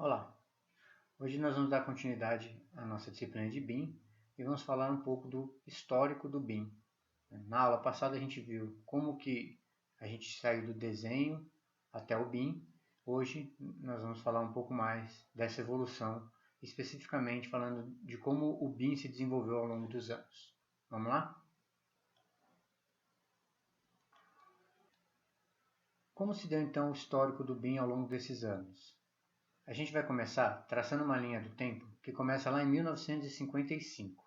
Olá, hoje nós vamos dar continuidade à nossa disciplina de BIM e vamos falar um pouco do histórico do BIM. Na aula passada a gente viu como que a gente saiu do desenho até o BIM. Hoje nós vamos falar um pouco mais dessa evolução, especificamente falando de como o BIM se desenvolveu ao longo dos anos. Vamos lá? Como se deu então o histórico do BIM ao longo desses anos? A gente vai começar traçando uma linha do tempo que começa lá em 1955.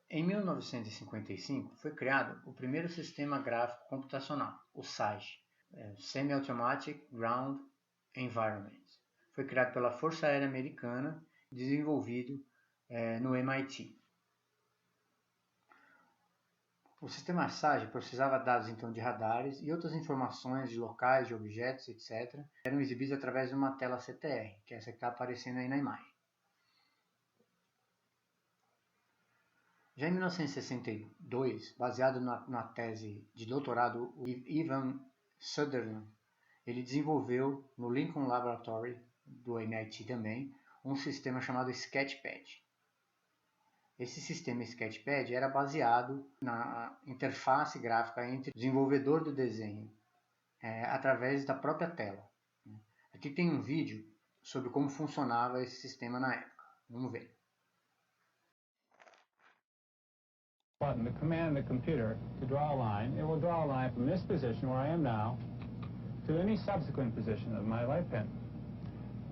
Em 1955 foi criado o primeiro sistema gráfico computacional, o SAG, Semi-Automatic Ground Environment. Foi criado pela Força Aérea Americana e desenvolvido no MIT. O sistema SAG processava dados então de radares e outras informações de locais, de objetos, etc. Eram exibidos através de uma tela CTR, que é essa que está aparecendo aí na imagem. Já em 1962, baseado na tese de doutorado do Ivan Sutherland, ele desenvolveu no Lincoln Laboratory, do MIT também, um sistema chamado Sketchpad. Esse sistema Sketchpad era baseado na interface gráfica entre o desenvolvedor do desenho através da própria tela. Aqui tem um vídeo sobre como funcionava esse sistema na época. Vamos ver. Button to command the computer to draw a line. It will draw a line from this position where I am now to any subsequent position of my light pen.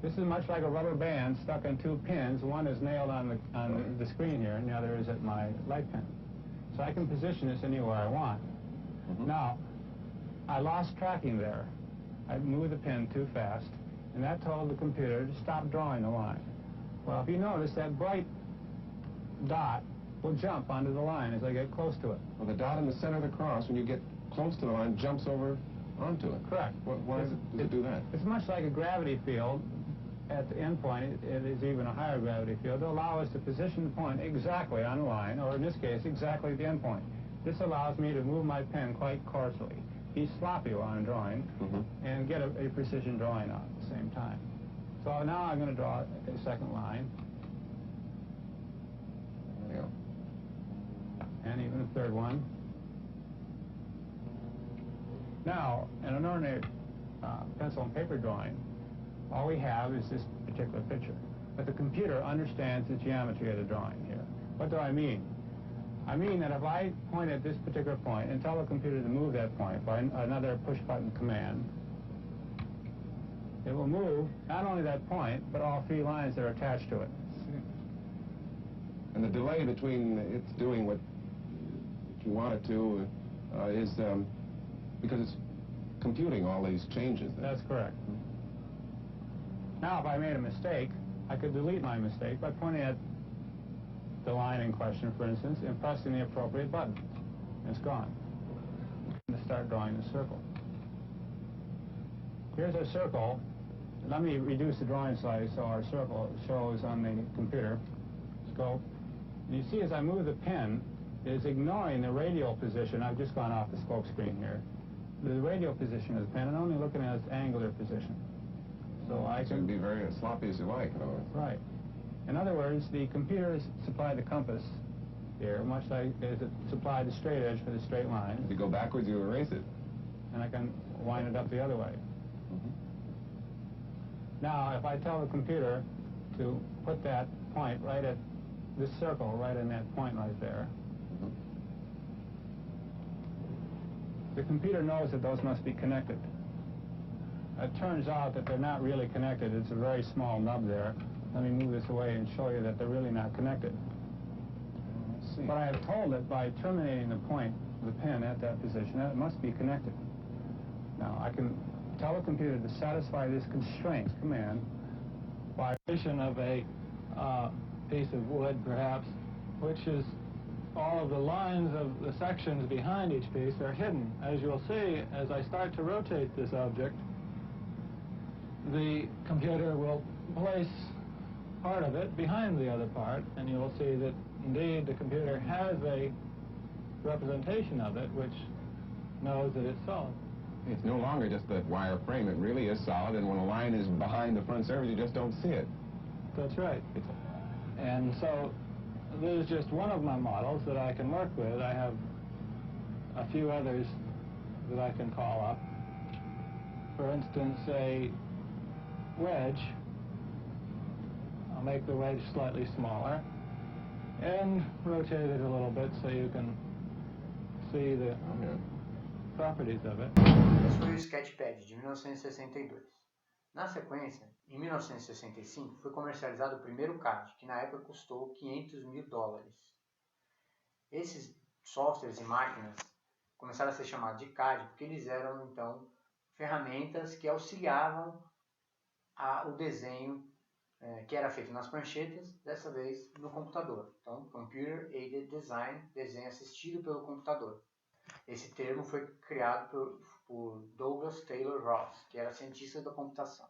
This is much like a rubber band stuck on two pins. One is nailed on the screen here, and the other is at my light pen. So I can position this anywhere I want. Now, I lost tracking there. I moved the pen too fast, and that told the computer to stop drawing the line. Well, if you notice, that bright dot will jump onto the line as I get close to it. Well, the dot in the center of the cross, when you get close to the line, jumps over onto it. Correct. Why does it do that? It's much like a gravity field. At the end point, it is even a higher gravity field to allow us to position the point exactly on the line, or in this case, exactly at the end point. This allows me to move my pen quite coarsely, be sloppy while I'm drawing, and get a precision drawing out at the same time. So now I'm going to draw a second line. There you go. And even a third one. Now, in an ordinary pencil and paper drawing, all we have is this particular picture. But the computer understands the geometry of the drawing here. What do I mean? I mean that if I point at this particular point and tell the computer to move that point by another push-button command, it will move not only that point, but all three lines that are attached to it. And the delay between it's doing what you want it to is because it's computing all these changes. That's correct. Now, if I made a mistake, I could delete my mistake by pointing at the line in question, for instance, and pressing the appropriate button. It's gone. To start drawing the circle. Here's our circle. Let me reduce the drawing size so our circle shows on the computer scope. And you see as I move the pen, it is ignoring the radial position. I've just gone off the scope screen here. The radial position of the pen and only looking at its angular position. So I can be very as sloppy as you like. Right. In other words, the computer supplied the compass here, much like as it supplied the straight edge for the straight line. If you go backwards, you erase it. And I can wind it up the other way. Now, if I tell the computer to put that point right at this circle, right in that point right there, the computer knows that those must be connected. It turns out that they're not really connected. It's a very small nub there. Let me move this away and show you that they're really not connected. But I have told it by terminating the point of the pen at that position that it must be connected. Now, I can tell the computer to satisfy this constraint command by addition of a piece of wood, perhaps, which is all of the lines of the sections behind each piece are hidden. As you'll see, as I start to rotate this object, the computer will place part of it behind the other part, and you will see that indeed the computer has a representation of it which knows that it's solid. It's no longer just the wire frame. It really is solid, and when a line is behind the front surface, you just don't see it. That's right. And so this is just one of my models that I can work with. I have a few others that I can call up. For instance, a wedge. I'll make the wedge slightly smaller and rotate it a little bit so you can see the properties of it. Esse foi o Sketchpad de 1962. Na sequência, em 1965, foi comercializado o primeiro CAD, que na época custou $500 mil. Esses softwares e máquinas começaram a ser chamados de CAD porque eles eram, então, ferramentas que auxiliavam o desenho que era feito nas pranchetas, dessa vez no computador. Então, Computer Aided Design, desenho assistido pelo computador. Esse termo foi criado por Douglas Taylor Ross, que era cientista da computação.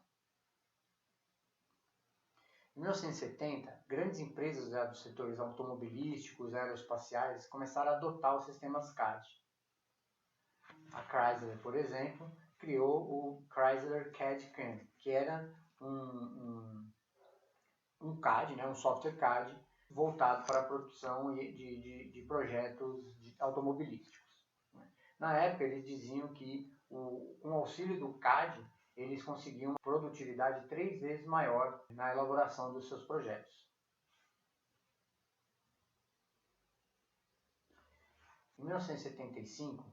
Em 1970, grandes empresas dos setores automobilísticos e aeroespaciais começaram a adotar os sistemas CAD. A Chrysler, por exemplo, criou o Chrysler CAD-CAM, que era um CAD, um software CAD, voltado para a produção de projetos automobilísticos. Na época, eles diziam que, com o auxílio do CAD, eles conseguiam uma produtividade 3 vezes maior na elaboração dos seus projetos. Em 1975,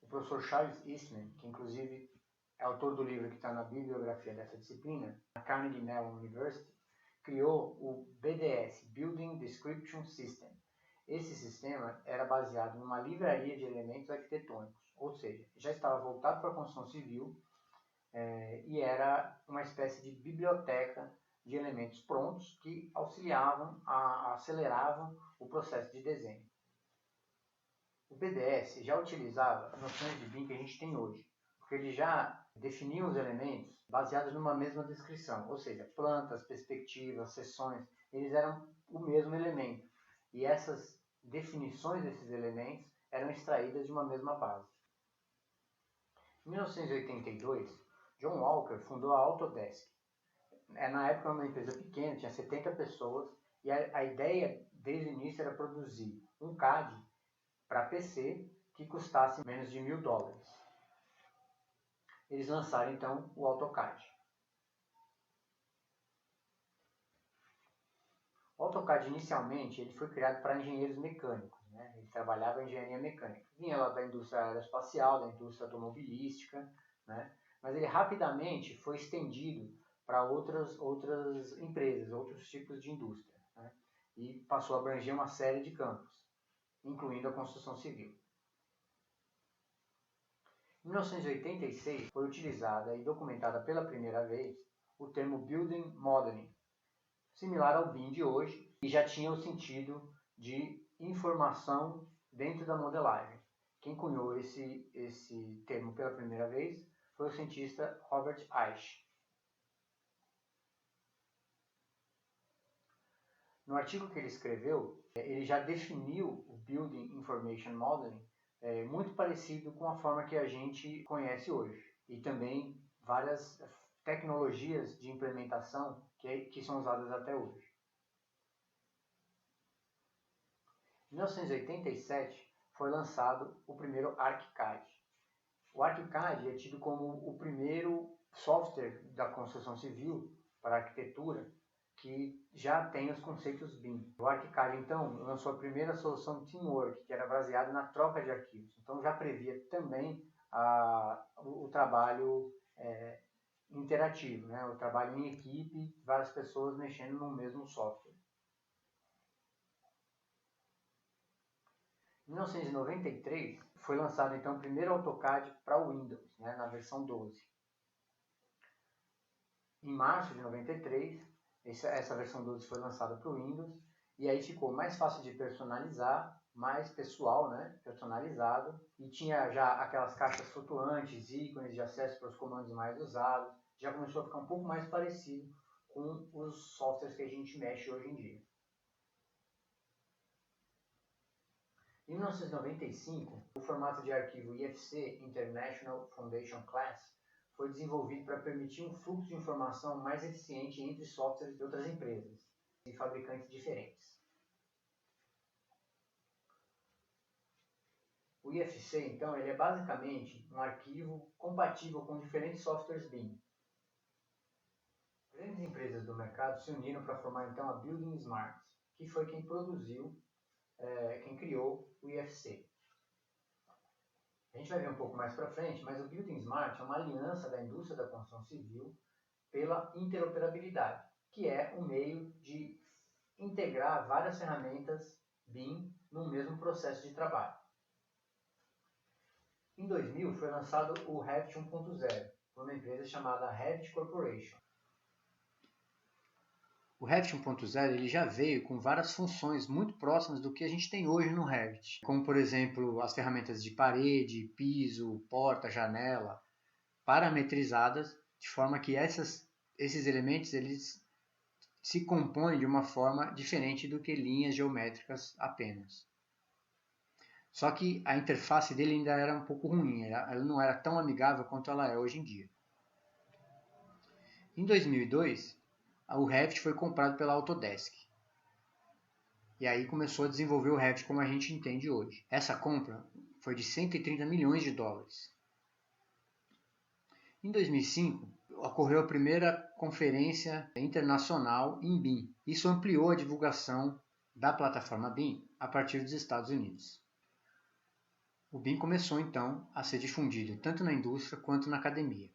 o professor Charles Eastman, que inclusive é autor do livro que está na bibliografia dessa disciplina, na Carnegie Mellon University, criou o BDS, Building Description System. Esse sistema era baseado numa livraria de elementos arquitetônicos, ou seja, já estava voltado para a construção civil e era uma espécie de biblioteca de elementos prontos que auxiliavam, aceleravam o processo de desenho. O BDS já utilizava as noções de BIM que a gente tem hoje, porque ele já definia os elementos baseados numa mesma descrição, ou seja, plantas, perspectivas, seções, eles eram o mesmo elemento. E essas definições desses elementos eram extraídas de uma mesma base. Em 1982, John Walker fundou a Autodesk. Na época era uma empresa pequena, tinha 70 pessoas, e a ideia desde o início era produzir um CAD para PC que custasse menos de $1.000. Eles lançaram então o AutoCAD. O AutoCAD inicialmente ele foi criado para engenheiros mecânicos, Ele trabalhava em engenharia mecânica. Vinha lá da indústria aeroespacial, da indústria automobilística, Mas ele rapidamente foi estendido para outras empresas, outros tipos de indústria, E passou a abranger uma série de campos, incluindo a construção civil. Em 1986 foi utilizada e documentada pela primeira vez o termo Building Modeling, similar ao BIM de hoje, e já tinha o sentido de informação dentro da modelagem. Quem cunhou esse termo pela primeira vez foi o cientista Robert Eich. No artigo que ele escreveu, ele já definiu o Building Information Modeling muito parecido com a forma que a gente conhece hoje, e também várias tecnologias de implementação que são usadas até hoje. Em 1987 foi lançado o primeiro ArchiCAD. O ArchiCAD é tido como o primeiro software da construção civil para arquitetura que já tem os conceitos BIM. O ArchiCAD, então, lançou a primeira solução Teamwork, que era baseada na troca de arquivos. Então, já previa também o trabalho interativo, o trabalho em equipe, várias pessoas mexendo no mesmo software. Em 1993, foi lançado, então, o primeiro AutoCAD para o Windows, na versão 12. Em março de 93, essa versão 12 foi lançada para o Windows, e aí ficou mais fácil de personalizar, mais pessoal, personalizado, e tinha já aquelas caixas flutuantes, ícones de acesso para os comandos mais usados, já começou a ficar um pouco mais parecido com os softwares que a gente mexe hoje em dia. Em 1995, o formato de arquivo IFC, International Foundation Class, foi desenvolvido para permitir um fluxo de informação mais eficiente entre softwares de outras empresas e fabricantes diferentes. O IFC, então, ele é basicamente um arquivo compatível com diferentes softwares BIM. Grandes empresas do mercado se uniram para formar, então, a Building Smart, que foi quem criou o IFC. A gente vai ver um pouco mais para frente, mas o Building Smart é uma aliança da indústria da construção civil pela interoperabilidade, que é um meio de integrar várias ferramentas BIM no mesmo processo de trabalho. Em 2000 foi lançado o Revit 1.0 por uma empresa chamada Revit Corporation. O Revit 1.0 ele já veio com várias funções muito próximas do que a gente tem hoje no Revit, como por exemplo as ferramentas de parede, piso, porta, janela, parametrizadas de forma que esses elementos eles se compõem de uma forma diferente do que linhas geométricas apenas. Só que a interface dele ainda era um pouco ruim, ela não era tão amigável quanto ela é hoje em dia. Em 2002, o Revit foi comprado pela Autodesk. E aí começou a desenvolver o Revit como a gente entende hoje. Essa compra foi de 130 milhões de dólares. Em 2005, ocorreu a primeira conferência internacional em BIM. Isso ampliou a divulgação da plataforma BIM a partir dos Estados Unidos. O BIM começou então a ser difundido tanto na indústria quanto na academia.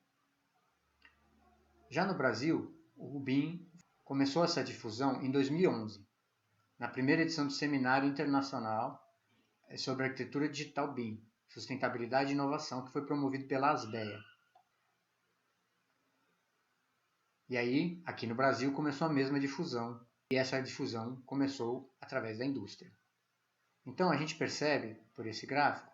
Já no Brasil, o BIM começou essa difusão em 2011, na primeira edição do Seminário Internacional sobre Arquitetura Digital BIM, Sustentabilidade e Inovação, que foi promovido pela ASBEA. E aí, aqui no Brasil, começou a mesma difusão, e essa difusão começou através da indústria. Então, a gente percebe, por esse gráfico,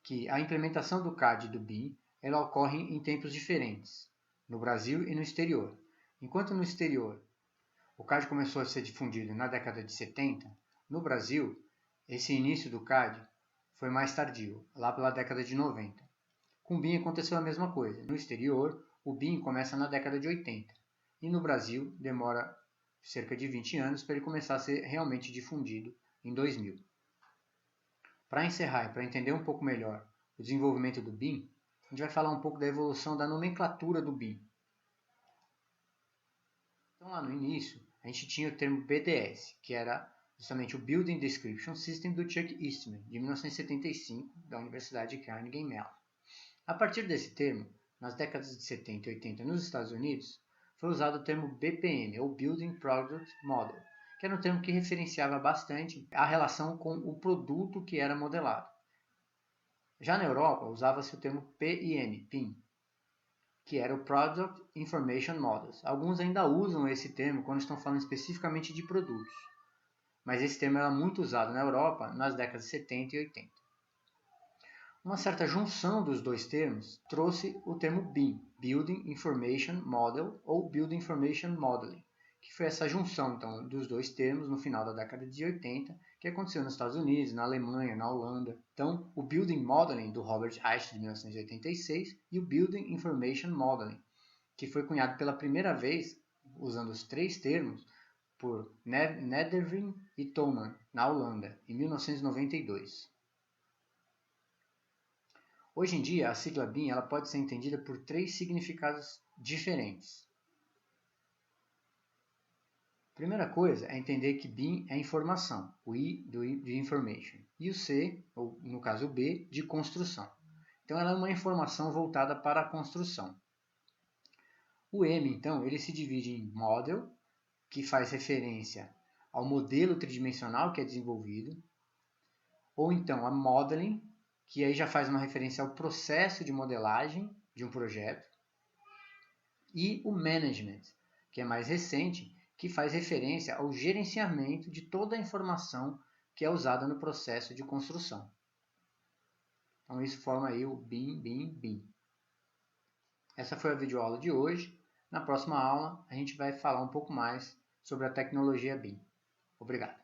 que a implementação do CAD e do BIM ela ocorre em tempos diferentes, no Brasil e no exterior. Enquanto no exterior o CAD começou a ser difundido na década de 70, no Brasil esse início do CAD foi mais tardio, lá pela década de 90. Com o BIM aconteceu a mesma coisa. No exterior, o BIM começa na década de 80 e no Brasil demora cerca de 20 anos para ele começar a ser realmente difundido em 2000. Para encerrar e para entender um pouco melhor o desenvolvimento do BIM, a gente vai falar um pouco da evolução da nomenclatura do BIM. Então lá no início, a gente tinha o termo BDS, que era justamente o Building Description System do Chuck Eastman, de 1975, da Universidade de Carnegie Mellon. A partir desse termo, nas décadas de 70 e 80 nos Estados Unidos, foi usado o termo BPM, ou Building Product Model, que era um termo que referenciava bastante a relação com o produto que era modelado. Já na Europa, usava-se o termo PIM, que era o Product Information Models. Alguns ainda usam esse termo quando estão falando especificamente de produtos, mas esse termo era muito usado na Europa nas décadas de 70 e 80. Uma certa junção dos dois termos trouxe o termo BIM, Building Information Model ou Building Information Modeling, que foi essa junção então, dos dois termos no final da década de 80, que aconteceu nos Estados Unidos, na Alemanha, na Holanda. Então, o Building Modeling do Robert Reich, de 1986, e o Building Information Modeling, que foi cunhado pela primeira vez, usando os três termos, por Nederveen e Thomann, na Holanda, em 1992. Hoje em dia, a sigla BIM ela pode ser entendida por três significados diferentes. A primeira coisa é entender que BIM é informação, o I de information, e o C, ou no caso o B, de construção. Então ela é uma informação voltada para a construção. O M, então, ele se divide em model, que faz referência ao modelo tridimensional que é desenvolvido, ou então a modeling, que aí já faz uma referência ao processo de modelagem de um projeto, e o management, que é mais recente, que faz referência ao gerenciamento de toda a informação que é usada no processo de construção. Então isso forma aí o BIM. Essa foi a videoaula de hoje. Na próxima aula a gente vai falar um pouco mais sobre a tecnologia BIM. Obrigado.